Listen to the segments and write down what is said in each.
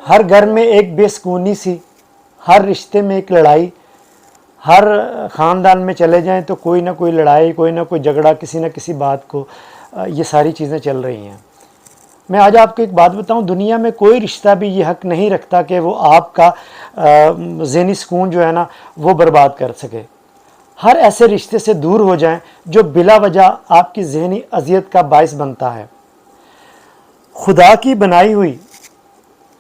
ہر گھر میں ایک بے سکونی سی، ہر رشتے میں ایک لڑائی، ہر خاندان میں چلے جائیں تو کوئی نہ کوئی لڑائی، کوئی نہ کوئی جھگڑا کسی نہ کسی بات کو، یہ ساری چیزیں چل رہی ہیں۔ میں آج آپ کو ایک بات بتاؤں، دنیا میں کوئی رشتہ بھی یہ حق نہیں رکھتا کہ وہ آپ کا ذہنی سکون جو ہے نا وہ برباد کر سکے۔ ہر ایسے رشتے سے دور ہو جائیں جو بلا وجہ آپ کی ذہنی اذیت کا باعث بنتا ہے۔ خدا کی بنائی ہوئی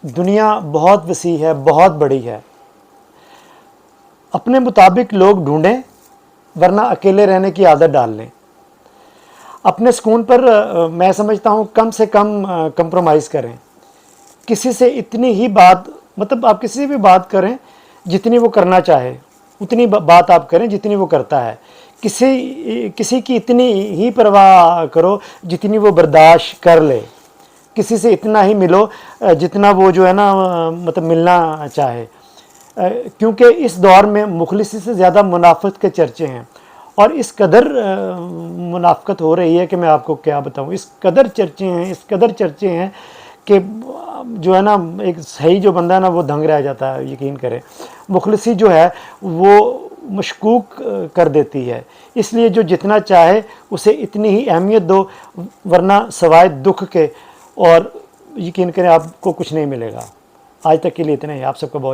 دنیا بہت وسیع ہے، بہت بڑی ہے۔ اپنے مطابق لوگ ڈھونڈیں، ورنہ اکیلے رہنے کی عادت ڈال لیں۔ اپنے سکون پر میں سمجھتا ہوں کم سے کم کمپرومائز کریں۔ کسی سے اتنی ہی بات، مطلب آپ کسی سے بھی بات کریں جتنی وہ کرنا چاہے، اتنی بات آپ کریں جتنی وہ کرتا ہے۔ کسی کی اتنی ہی پرواہ کرو جتنی وہ برداشت کر لے۔ کسی سے اتنا ہی ملو جتنا وہ جو ہے نا مطلب ملنا چاہے، کیونکہ اس دور میں مخلصی سے زیادہ منافقت کے چرچے ہیں، اور اس قدر منافقت ہو رہی ہے کہ میں آپ کو کیا بتاؤں۔ اس قدر چرچے ہیں کہ جو ہے نا ایک صحیح جو بندہ ہے نا وہ دنگ رہ جاتا ہے، یقین کریں۔ مخلصی جو ہے وہ مشکوک کر دیتی ہے، اس لیے جو جتنا چاہے اسے اتنی ہی اہمیت دو، ورنہ سوائے دکھ کے اور یقین کریں آپ کو کچھ نہیں ملے گا۔ آج تک کے لیے اتنا ہی، آپ سب کا بہت